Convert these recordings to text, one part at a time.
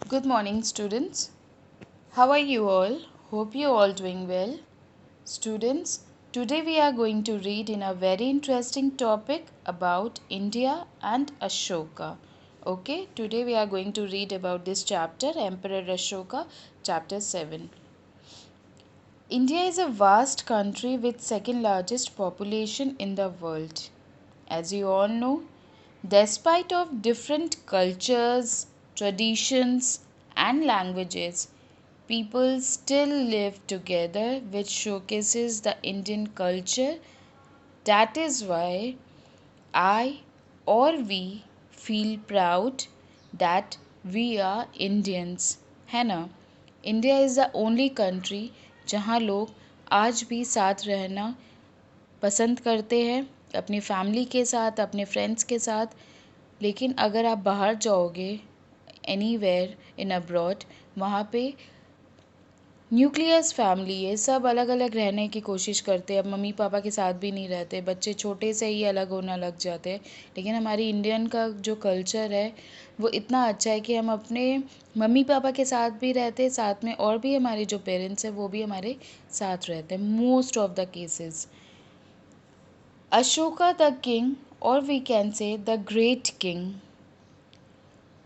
Good morning, students. How are you all? Hope you all doing well. Students, today we are going to read in a very interesting topic about India and Ashoka. Okay, today we are going to read about this chapter, Emperor Ashoka, chapter 7. India is a vast country with second largest population in the world. As you all know, despite of different cultures, traditions and languages, people still live together, which showcases the Indian culture. That is why I or we feel proud that we are Indians, है ना? India is the only country जहाँ लोग आज भी साथ रहना पसंद करते हैं अपनी फैमिली के साथ, अपने फ्रेंड्स के साथ। लेकिन अगर आप बाहर जाओगे एनीवेयर इन अब्रॉड, वहाँ पे न्यूक्लियस फैमिली है, सब अलग अलग रहने की कोशिश करते हैं। अब मम्मी पापा के साथ भी नहीं रहते, बच्चे छोटे से ही अलग होना लग जाते हैं। लेकिन हमारी इंडियन का जो कल्चर है वो इतना अच्छा है कि हम अपने मम्मी पापा के साथ भी रहते हैं, साथ में और भी हमारे जो पेरेंट्स हैं वो भी हमारे साथ रहते हैं most of the cases. Ashoka the king, or we can say the great king,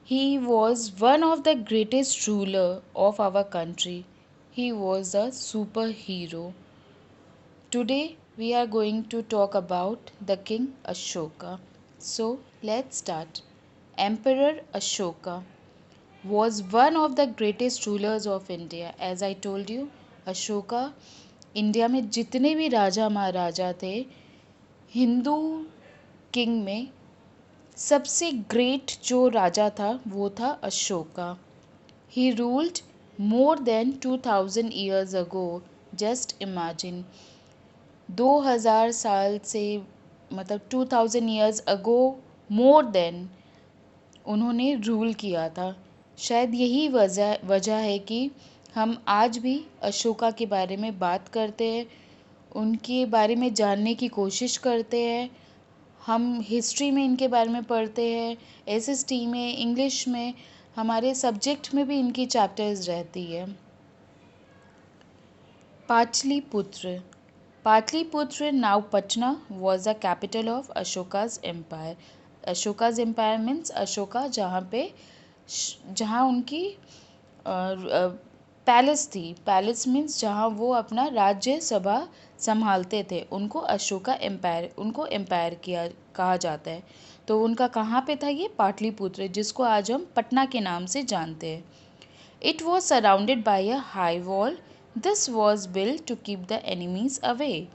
he was one of the greatest ruler of our country. He was a superhero. Today we are going to talk about the king Ashoka. So let's start. Emperor Ashoka was one of the greatest rulers of India. As I told you, Ashoka India में जितने भी राजा महाराजा थे, Hindu king में सबसे great जो राजा था वो था Ashoka. He ruled more than 2000 years ago. Just imagine 2000 साल से, मतलब 2000 ईयर्स अगो, मोर देन उन्होंने रूल किया था। शायद यही वजह है कि हम आज भी अशोका के बारे में बात करते हैं, उनके बारे में जानने की कोशिश करते हैं। हम हिस्ट्री में इनके बारे में पढ़ते हैं, एसएसटी में, इंग्लिश में, हमारे सब्जेक्ट में भी इनकी चैप्टर्स रहती है। Pataliputra Pataliputra now Patna was the capital of Ashoka's empire. Ashoka's empire means Ashoka जहाँ उनकी पैलेस थी। पैलेस मीन्स जहाँ वो अपना राज्य सभा संभालते थे, उनको अशोका एम्पायर, उनको एम्पायर किया कहा जाता है। तो उनका कहाँ पे था ये? पाटलिपुत्र, जिसको आज हम पटना के नाम से जानते हैं। It was surrounded by a high wall. This was build to keep the enemies away.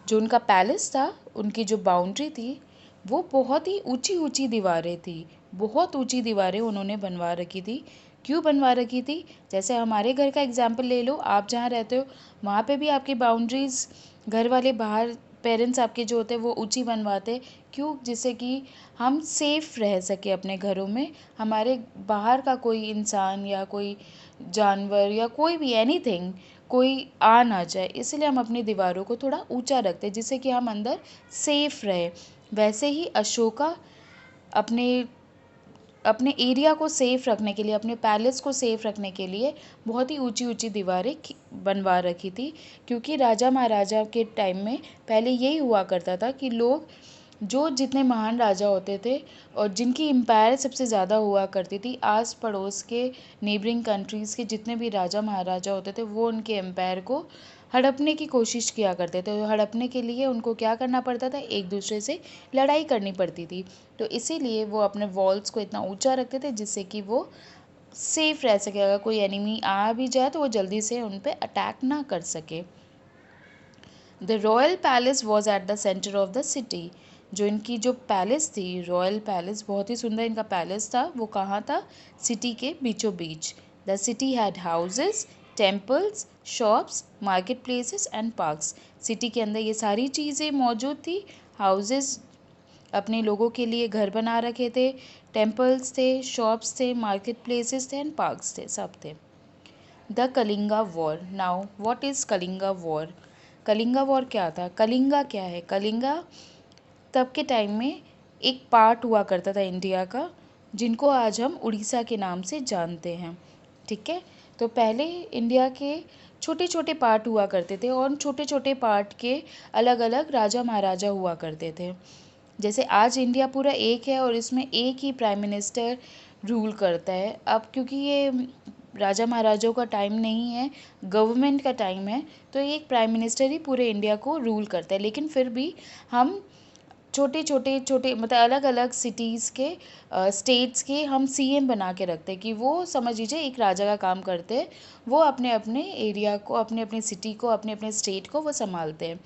जो उनका पैलेस था, उनकी जो बाउंड्री थी, वो बहुत ही ऊंची ऊंची दीवारें थी। बहुत ऊंची दीवारें उन्होंने बनवा रखी थी। क्यों बनवा रखी थी? जैसे हमारे घर का एग्जाम्पल ले लो, आप जहाँ रहते हो वहाँ पे भी आपकी बाउंड्रीज़, घर वाले बाहर पेरेंट्स आपके जो होते हैं वो ऊंची बनवाते। क्यों? जिससे कि हम सेफ़ रह सके अपने घरों में, हमारे बाहर का कोई इंसान या कोई जानवर या कोई भी एनीथिंग कोई आ ना जाए, इसलिए हम अपनी दीवारों को थोड़ा ऊंचा रखते हैं जिससे कि हम अंदर सेफ़ रहे। वैसे ही अशोका अपने अपने एरिया को सेफ़ रखने के लिए, अपने पैलेस को सेफ़ रखने के लिए बहुत ही ऊंची ऊंची दीवारें बनवा रखी थी। क्योंकि राजा महाराजा के टाइम में पहले यही हुआ करता था कि लोग, जो जितने महान राजा होते थे और जिनकी एम्पायर सबसे ज़्यादा हुआ करती थी, आस पड़ोस के नेबरिंग कंट्रीज़ के जितने भी राजा महाराजा होते थे वो उनके एम्पायर को हड़पने की कोशिश किया करते थे। तो हड़पने के लिए उनको क्या करना पड़ता था? एक दूसरे से लड़ाई करनी पड़ती थी। तो इसीलिए वो अपने वॉल्स को इतना ऊंचा रखते थे जिससे कि वो सेफ़ रह सके, अगर कोई एनिमी आ भी जाए तो वो जल्दी से उन पर अटैक ना कर सके। The royal palace was at the centre of the city. जो इनकी जो पैलेस थी, रॉयल पैलेस, बहुत ही सुंदर इनका पैलेस था, वो कहाँ था? सिटी के बीचों बीच। The city had houses, temples, shops, market places and parks. City के अंदर ये सारी चीज़ें मौजूद थी। हाउसेस अपने लोगों के लिए घर बना रखे थे, टेम्पल्स थे, शॉप्स थे, मार्केट प्लेसेस थे एंड पार्क्स थे, सब थे। The Kalinga war. Now what is Kalinga war? Kalinga war क्या था? कलिंगा क्या है? कलिंगा तब के टाइम में एक पार्ट हुआ करता था इंडिया का, जिनको आज हम उड़ीसा के नाम से जानते हैं। ठीक है, तो पहले इंडिया के छोटे छोटे पार्ट हुआ करते थे और उन छोटे छोटे पार्ट के अलग अलग राजा महाराजा हुआ करते थे। जैसे आज इंडिया पूरा एक है और इसमें एक ही प्राइम मिनिस्टर रूल करता है। अब क्योंकि ये राजा महाराजाओं का टाइम नहीं है, गवर्नमेंट का टाइम है, तो एक प्राइम मिनिस्टर ही पूरे इंडिया को रूल करता है। लेकिन फिर भी हम छोटे छोटे छोटे मतलब अलग अलग सिटीज़ के स्टेट्स के हम सीएम बना के रखते हैं कि वो समझ लीजिए एक राजा का काम करते हैं। वो अपने अपने एरिया को, अपने अपने सिटी को, अपने अपने स्टेट को वो संभालते हैं।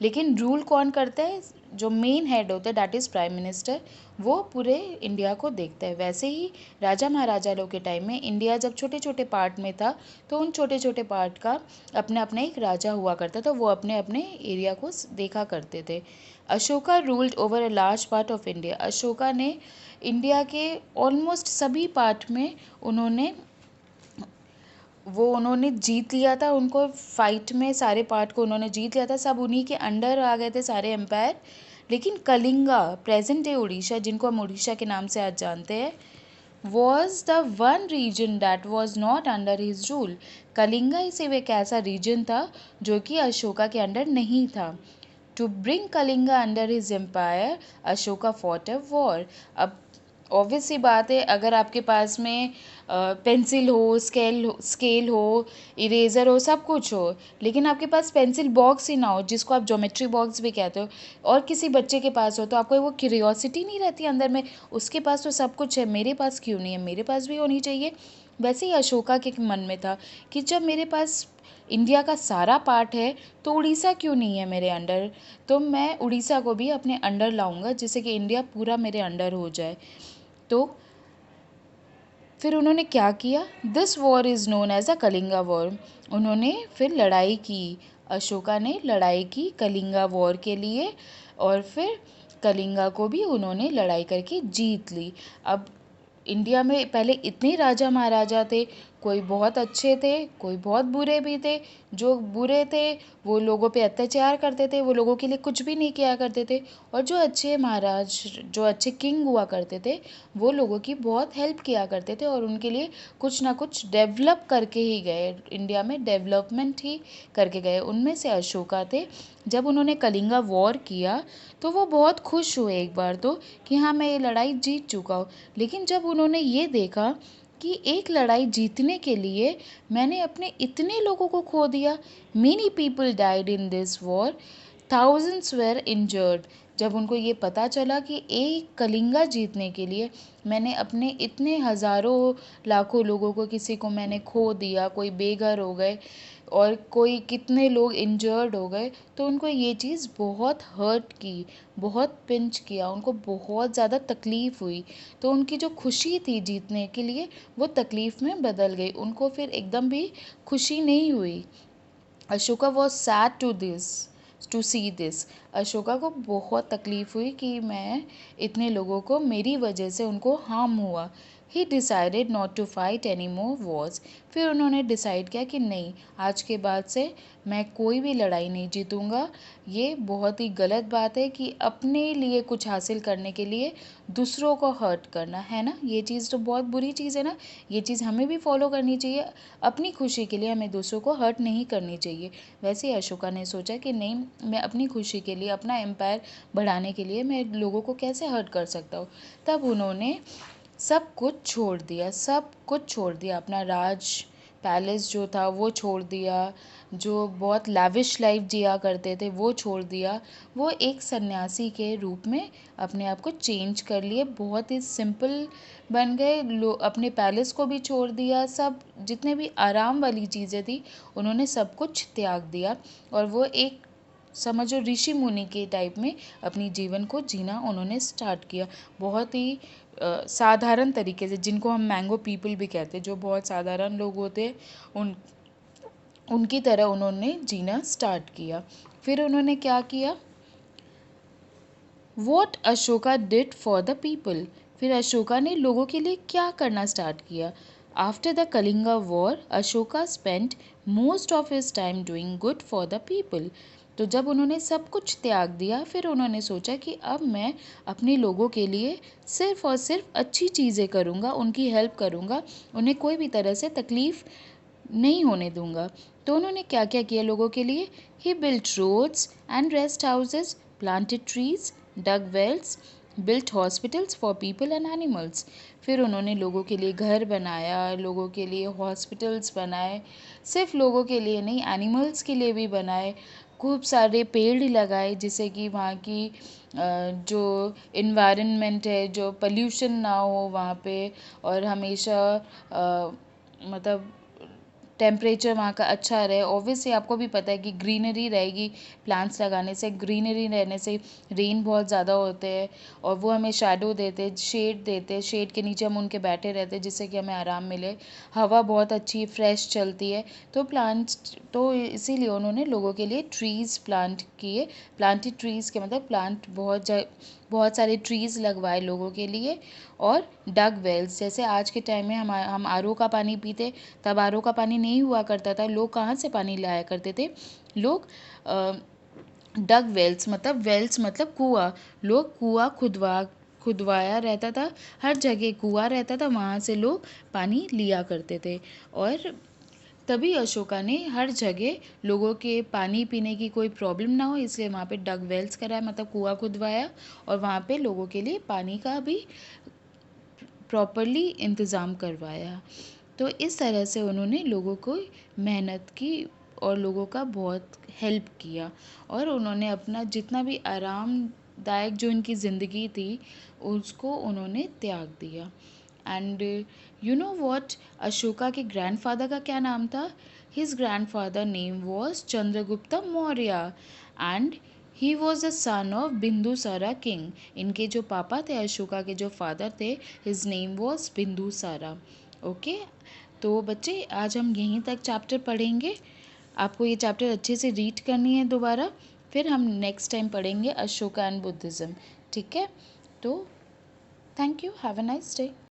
लेकिन रूल कौन करता है? जो मेन हेड होता है, दैट इज़ प्राइम मिनिस्टर। वो पूरे इंडिया को देखता है। वैसे ही राजा महाराजा लोग के टाइम में इंडिया जब छोटे छोटे पार्ट में था, तो उन छोटे छोटे पार्ट का अपना अपना एक राजा हुआ करता था। वो अपने अपने एरिया को देखा करते थे। Ashoka ruled over a large part of India. Ashoka ने इंडिया के ऑलमोस्ट सभी पार्ट में उन्होंने जीत लिया था। उनको फाइट में सारे पार्ट को उन्होंने जीत लिया था। सब उन्हीं के अंडर आ गए थे सारे एम्पायर। लेकिन कलिंगा, प्रेजेंट डे उड़ीसा, जिनको हम उड़ीसा के नाम से आज जानते हैं, was the one region that was not under his rule. Kalinga ही सिर्फ एक ऐसा रीजन था जो कि अशोका के अंडर नहीं था। To bring Kalinga under his empire, Ashoka fought a war. अब ऑब्वियस सी बात है, अगर आपके पास में पेंसिल हो, स्केल हो, इरेज़र हो, सब कुछ हो, लेकिन आपके पास पेंसिल बॉक्स ही ना हो, जिसको आप ज्योमेट्री बॉक्स भी कहते हो, और किसी बच्चे के पास हो, तो आपको वो क्यूरियोसिटी नहीं रहती अंदर में, उसके पास तो सब कुछ है, मेरे पास क्यों नहीं है, मेरे पास भी होनी चाहिए। वैसे ही अशोका के मन में था कि जब मेरे पास इंडिया का सारा पार्ट है, तो उड़ीसा क्यों नहीं है मेरे अंडर? तो मैं उड़ीसा को भी अपने अंडर लाऊंगा, जिससे कि इंडिया पूरा मेरे अंडर हो जाए। तो फिर उन्होंने क्या किया? This war is known as a Kalinga war. उन्होंने फिर लड़ाई की, अशोका ने लड़ाई की कलिंगा वॉर के लिए, और फिर कलिंगा को भी उन्होंने लड़ाई करके जीत ली। अब इंडिया में पहले इतने राजा महाराजा थे, कोई बहुत अच्छे थे, कोई बहुत बुरे भी थे। जो बुरे थे वो लोगों पे अत्याचार करते थे, वो लोगों के लिए कुछ भी नहीं किया करते थे। और जो अच्छे महाराज, जो अच्छे किंग हुआ करते थे, वो लोगों की बहुत हेल्प किया करते थे और उनके लिए कुछ ना कुछ डेवलप करके ही गए, इंडिया में डेवलपमेंट ही करके गए। उनमें से अशोका थे। जब उन्होंने कलिंगा वॉर किया तो वो बहुत खुश हुए एक बार तो, कि हाँ मैं ये लड़ाई जीत चुका हूँ। लेकिन जब उन्होंने ये देखा कि एक लड़ाई जीतने के लिए मैंने अपने इतने लोगों को खो दिया, many people died in this war, thousands were injured. जब उनको ये पता चला कि एक कलिंगा जीतने के लिए मैंने अपने इतने हज़ारों लाखों लोगों को, किसी को मैंने खो दिया, कोई बेघर हो गए और कोई कितने लोग इंजर्ड हो गए, तो उनको ये चीज़ बहुत हर्ट की, बहुत पिंच किया, उनको बहुत ज़्यादा तकलीफ़ हुई। तो उनकी जो खुशी थी जीतने के लिए, वो तकलीफ़ में बदल गई। उनको फिर एकदम भी खुशी नहीं हुई। Ashoka was sad to see this. Ashoka को बहुत तकलीफ़ हुई कि मैं इतने लोगों को, मेरी वजह से उनको हार्म हुआ। He decided not to fight any more wars. फिर उन्होंने डिसाइड किया कि नहीं, आज के बाद से मैं कोई भी लड़ाई नहीं जीतूँगा। ये बहुत ही गलत बात है कि अपने लिए कुछ हासिल करने के लिए दूसरों को हर्ट करना, है ना? ये चीज़ तो बहुत बुरी चीज़ है ना। ये चीज़ हमें भी फॉलो करनी चाहिए। अपनी खुशी के लिए हमें दूसरों को हर्ट नहीं करनी चाहिए। वैसे ही अशोका ने सोचा कि नहीं, मैं अपनी खुशी के लिए, अपना एम्पायर बढ़ाने के लिए मैं लोगों को कैसे हर्ट कर सकता हूँ। तब उन्होंने सब कुछ छोड़ दिया, सब कुछ छोड़ दिया। अपना राज पैलेस जो था वो छोड़ दिया, जो बहुत लाविश लाइफ जिया करते थे वो छोड़ दिया। वो एक सन्यासी के रूप में अपने आप को चेंज कर लिए, बहुत ही सिंपल बन गए। अपने पैलेस को भी छोड़ दिया, सब जितने भी आराम वाली चीज़ें थी उन्होंने सब कुछ त्याग दिया, और वो एक समझो ऋषि मुनि के टाइप में अपनी जीवन को जीना उन्होंने स्टार्ट किया। बहुत ही साधारण तरीके से, जिनको हम मैंगो पीपल भी कहते हैं, जो बहुत साधारण लोग होते हैं, उनकी तरह उन्होंने जीना स्टार्ट किया। फिर उन्होंने क्या किया? What Ashoka did for the people. फिर अशोका ने लोगों के लिए क्या करना स्टार्ट किया? After the Kalinga war, Ashoka spent most of his time doing good for the people. तो जब उन्होंने सब कुछ त्याग दिया, फिर उन्होंने सोचा कि अब मैं अपने लोगों के लिए सिर्फ़ और सिर्फ अच्छी चीज़ें करूँगा, उनकी हेल्प करूँगा, उन्हें कोई भी तरह से तकलीफ़ नहीं होने दूँगा। तो उन्होंने क्या-क्या किया लोगों के लिए? He built roads and rest houses, planted trees, dug wells, built hospitals for people and animals. फिर उन्होंने लोगों के लिए घर बनाया, लोगों के लिए हॉस्पिटल्स बनाए, सिर्फ लोगों के लिए नहीं, एनिमल्स के लिए भी बनाए। खूब सारे पेड़ लगाए, जिससे कि वहाँ की जो इन्वायरमेंट है, जो पॉल्यूशन ना हो वहाँ पे, और हमेशा मतलब टेम्परेचर वहाँ का अच्छा रहे। ऑब्वियसली आपको भी पता है कि ग्रीनरी रहेगी, प्लांट्स लगाने से, ग्रीनरी रहने से रेन बहुत ज़्यादा होते हैं, और वो हमें शैडो देते हैं, शेड देते हैं, शेड के नीचे हम उनके बैठे रहते हैं, जिससे कि हमें आराम मिले, हवा बहुत अच्छी फ्रेश चलती है। तो प्लांट्स, तो इसीलिए उन्होंने लोगों के लिए ट्रीज़ प्लांट किए। प्लांटेड ट्रीज़ के मतलब प्लांट बहुत सारे ट्रीज़ लगवाए लोगों के लिए। और डग वेल्स, जैसे आज के टाइम में हम आर ओ का पानी पीते, तब आर ओ का पानी नहीं हुआ करता था। लोग कहाँ से पानी लाया करते थे? लोग डग वेल्स मतलब कुआँ। लोग कुआँ खुदवाया रहता था, हर जगह कुआँ रहता था, वहाँ से लोग पानी लिया करते थे। और तभी अशोका ने हर जगह लोगों के पानी पीने की कोई प्रॉब्लम ना हो, इसलिए वहाँ पे डग वेल्स कराया, मतलब कुआँ खुदवाया, और वहाँ पे लोगों के लिए पानी का भी प्रॉपरली इंतज़ाम करवाया। तो इस तरह से उन्होंने लोगों को मेहनत की और लोगों का बहुत हेल्प किया, और उन्होंने अपना जितना भी आरामदायक जो इनकी ज़िंदगी थी उसको उन्होंने त्याग दिया। And you know what, Ashoka के ग्रैंडफादर का क्या नाम था? His grandfather name was Chandragupta Maurya, and he was the son of Bindusara king. इनके जो पापा थे, अशोका के जो फादर थे, his name was Bindusara. Okay, तो बच्चे आज हम यहीं तक चैप्टर पढ़ेंगे। आपको ये चैप्टर अच्छे से रीड करनी है दोबारा, फिर हम नेक्स्ट टाइम पढ़ेंगे अशोका एंड बुद्धिज़्म। ठीक है, तो thank you, have a nice day.